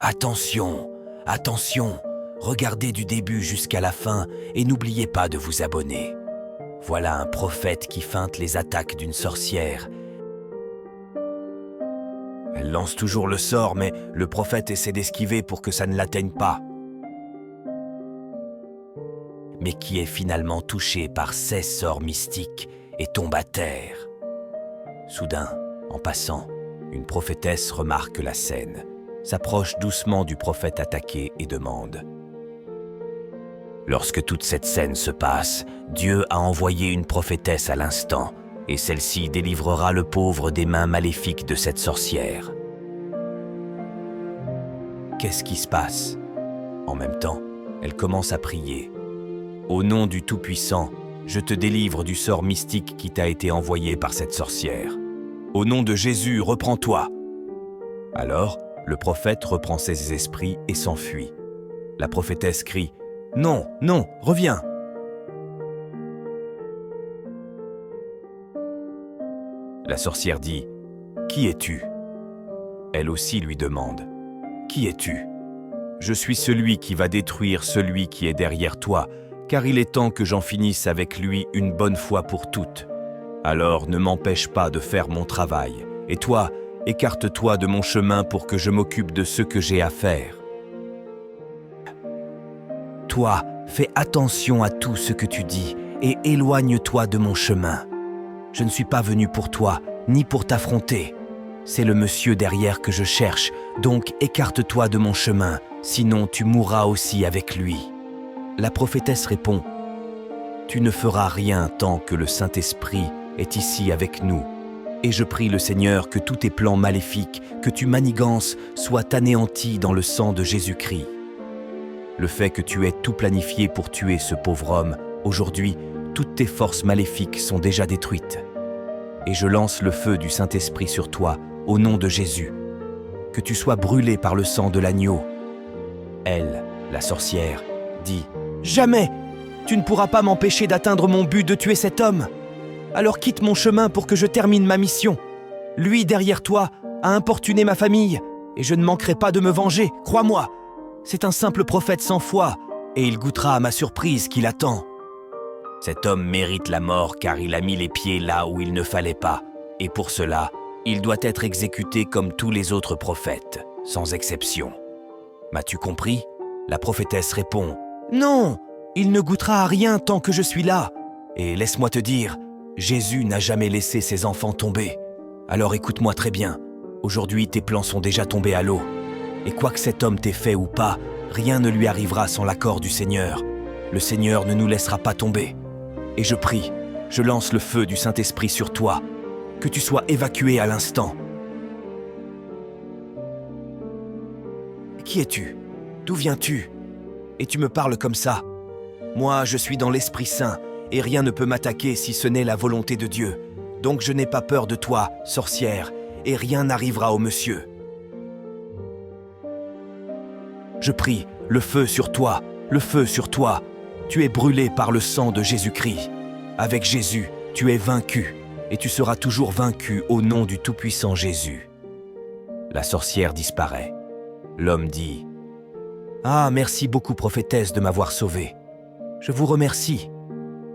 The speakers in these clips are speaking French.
Attention, attention, regardez du début jusqu'à la fin et n'oubliez pas de vous abonner. Voilà un prophète qui feinte les attaques d'une sorcière. Elle lance toujours le sort, mais le prophète essaie d'esquiver pour que ça ne l'atteigne pas. Mais qui est finalement touché par 16 sorts mystiques et tombe à terre. Soudain, en passant, une prophétesse remarque la scène, s'approche doucement du prophète attaqué et demande: Lorsque toute cette scène se passe, Dieu a envoyé une prophétesse à l'instant, et celle-ci délivrera le pauvre des mains maléfiques de cette sorcière. Qu'est-ce qui se passe? En même temps, elle commence à prier. Au nom du Tout-Puissant, je te délivre du sort mystique qui t'a été envoyé par cette sorcière. Au nom de Jésus, reprends-toi. Alors, le prophète reprend ses esprits et s'enfuit. La prophétesse crie: Non, non, reviens. La sorcière dit: Qui es-tu? Elle aussi lui demande: Qui es-tu? Je suis celui qui va détruire celui qui est derrière toi, car il est temps que j'en finisse avec lui une bonne fois pour toutes. Alors ne m'empêche pas de faire mon travail, et toi, écarte-toi de mon chemin pour que je m'occupe de ce que j'ai à faire. Toi, fais attention à tout ce que tu dis, et éloigne-toi de mon chemin. Je ne suis pas venu pour toi, ni pour t'affronter. C'est le monsieur derrière que je cherche, donc écarte-toi de mon chemin, sinon tu mourras aussi avec lui. La prophétesse répond: Tu ne feras rien tant que le Saint-Esprit est ici avec nous. Et je prie le Seigneur que tous tes plans maléfiques, que tu manigances, soient anéantis dans le sang de Jésus-Christ. Le fait que tu aies tout planifié pour tuer ce pauvre homme, aujourd'hui, toutes tes forces maléfiques sont déjà détruites. Et je lance le feu du Saint-Esprit sur toi, au nom de Jésus. Que tu sois brûlé par le sang de l'agneau. Elle, la sorcière, dit: Jamais! Tu ne pourras pas m'empêcher d'atteindre mon but de tuer cet homme. Alors quitte mon chemin pour que je termine ma mission. Lui, derrière toi, a importuné ma famille, et je ne manquerai pas de me venger, crois-moi. C'est un simple prophète sans foi, et il goûtera à ma surprise qui l'attend. Cet homme mérite la mort car il a mis les pieds là où il ne fallait pas, et pour cela, il doit être exécuté comme tous les autres prophètes, sans exception. M'as-tu compris? La prophétesse répond: Non, il ne goûtera à rien tant que je suis là. Et laisse-moi te dire, Jésus n'a jamais laissé ses enfants tomber. Alors écoute-moi très bien, aujourd'hui tes plans sont déjà tombés à l'eau. Et quoi que cet homme t'ait fait ou pas, rien ne lui arrivera sans l'accord du Seigneur. Le Seigneur ne nous laissera pas tomber. Et je prie, je lance le feu du Saint-Esprit sur toi, que tu sois évacué à l'instant. Qui es-tu? D'où viens-tu? Et tu me parles comme ça? Moi, je suis dans l'Esprit Saint, et rien ne peut m'attaquer si ce n'est la volonté de Dieu. Donc je n'ai pas peur de toi, sorcière, et rien n'arrivera au monsieur. Je prie, le feu sur toi, le feu sur toi. Tu es brûlé par le sang de Jésus-Christ. Avec Jésus, tu es vaincu, et tu seras toujours vaincu au nom du Tout-Puissant Jésus. La sorcière disparaît. L'homme dit: Ah, merci beaucoup, prophétesse, de m'avoir sauvé. Je vous remercie.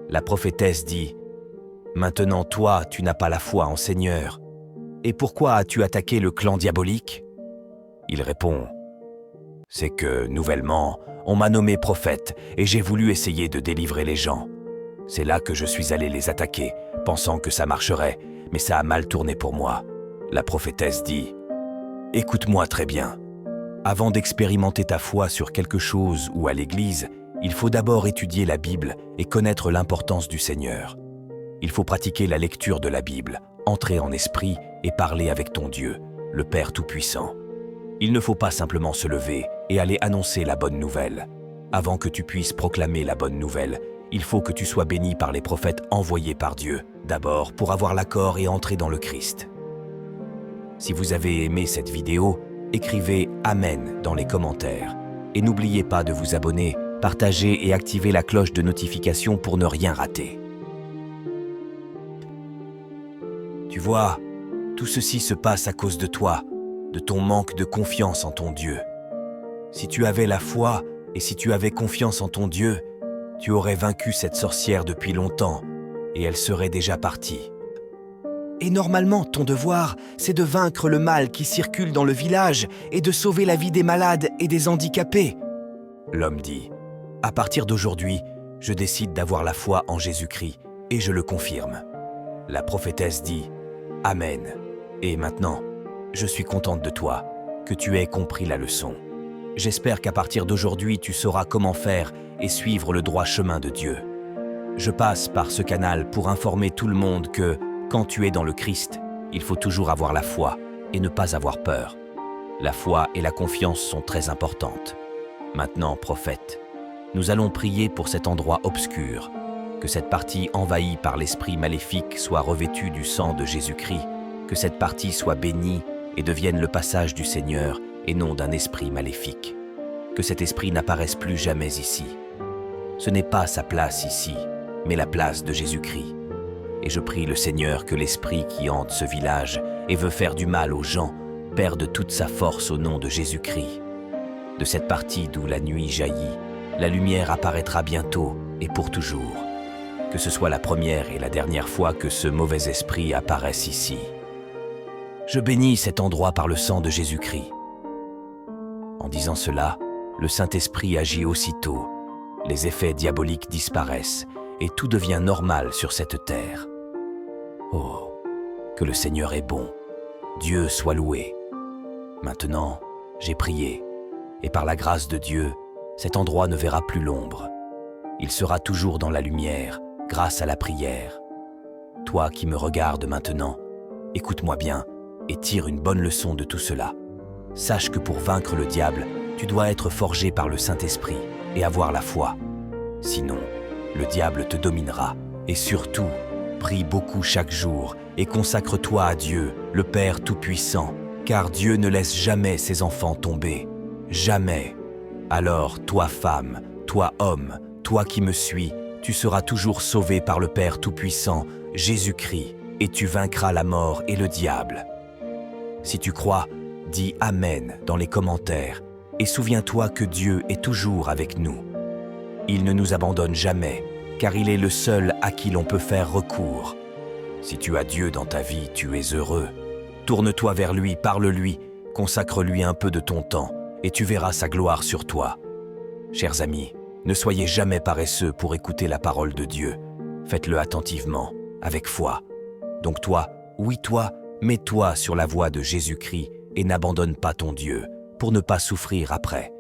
La prophétesse dit: Maintenant, toi, tu n'as pas la foi en Seigneur. Et pourquoi as-tu attaqué le clan diabolique? Il répond: C'est que, nouvellement, on m'a nommé prophète et j'ai voulu essayer de délivrer les gens. C'est là que je suis allé les attaquer, pensant que ça marcherait, mais ça a mal tourné pour moi. La prophétesse dit: Écoute-moi très bien. Avant d'expérimenter ta foi sur quelque chose ou à l'église, il faut d'abord étudier la Bible et connaître l'importance du Seigneur. Il faut pratiquer la lecture de la Bible, entrer en esprit et parler avec ton Dieu, le Père Tout-Puissant. Il ne faut pas simplement se lever et aller annoncer la bonne nouvelle. Avant que tu puisses proclamer la bonne nouvelle, il faut que tu sois béni par les prophètes envoyés par Dieu, d'abord pour avoir l'accord et entrer dans le Christ. Si vous avez aimé cette vidéo, écrivez « Amen » dans les commentaires. Et n'oubliez pas de vous abonner, partager et activer la cloche de notification pour ne rien rater. Tu vois, tout ceci se passe à cause de toi, de ton manque de confiance en ton Dieu. Si tu avais la foi et si tu avais confiance en ton Dieu, tu aurais vaincu cette sorcière depuis longtemps et elle serait déjà partie. Et normalement, ton devoir, c'est de vaincre le mal qui circule dans le village et de sauver la vie des malades et des handicapés. L'homme dit, « À partir d'aujourd'hui, je décide d'avoir la foi en Jésus-Christ et je le confirme. » La prophétesse dit, « Amen. Et maintenant, je suis contente de toi, que tu aies compris la leçon. J'espère qu'à partir d'aujourd'hui, tu sauras comment faire et suivre le droit chemin de Dieu. Je passe par ce canal pour informer tout le monde que, quand tu es dans le Christ, il faut toujours avoir la foi et ne pas avoir peur. La foi et la confiance sont très importantes. Maintenant, prophète, nous allons prier pour cet endroit obscur, que cette partie envahie par l'esprit maléfique soit revêtue du sang de Jésus-Christ, que cette partie soit bénie et devienne le passage du Seigneur et non d'un esprit maléfique. Que cet esprit n'apparaisse plus jamais ici. Ce n'est pas sa place ici, mais la place de Jésus-Christ. Et je prie le Seigneur que l'esprit qui hante ce village et veut faire du mal aux gens perde toute sa force au nom de Jésus-Christ. De cette partie d'où la nuit jaillit, la lumière apparaîtra bientôt et pour toujours. Que ce soit la première et la dernière fois que ce mauvais esprit apparaisse ici. Je bénis cet endroit par le sang de Jésus-Christ. En disant cela, le Saint-Esprit agit aussitôt, les effets diaboliques disparaissent et tout devient normal sur cette terre. Oh, que le Seigneur est bon, Dieu soit loué. Maintenant, j'ai prié, et par la grâce de Dieu, cet endroit ne verra plus l'ombre. Il sera toujours dans la lumière, grâce à la prière. Toi qui me regardes maintenant, écoute-moi bien et tire une bonne leçon de tout cela. Sache que pour vaincre le diable, tu dois être forgé par le Saint-Esprit et avoir la foi. Sinon, le diable te dominera. Et surtout, prie beaucoup chaque jour et consacre-toi à Dieu, le Père Tout-Puissant, car Dieu ne laisse jamais ses enfants tomber. Jamais. Alors, toi femme, toi homme, toi qui me suis, tu seras toujours sauvé par le Père Tout-Puissant, Jésus-Christ, et tu vaincras la mort et le diable. Si tu crois, dis Amen dans les commentaires et souviens-toi que Dieu est toujours avec nous. Il ne nous abandonne jamais, car il est le seul à qui l'on peut faire recours. Si tu as Dieu dans ta vie, tu es heureux. Tourne-toi vers lui, parle-lui, consacre-lui un peu de ton temps et tu verras sa gloire sur toi. Chers amis, ne soyez jamais paresseux pour écouter la parole de Dieu. Faites-le attentivement, avec foi. Donc toi, oui toi, mets-toi sur la voie de Jésus-Christ et n'abandonne pas ton Dieu pour ne pas souffrir après.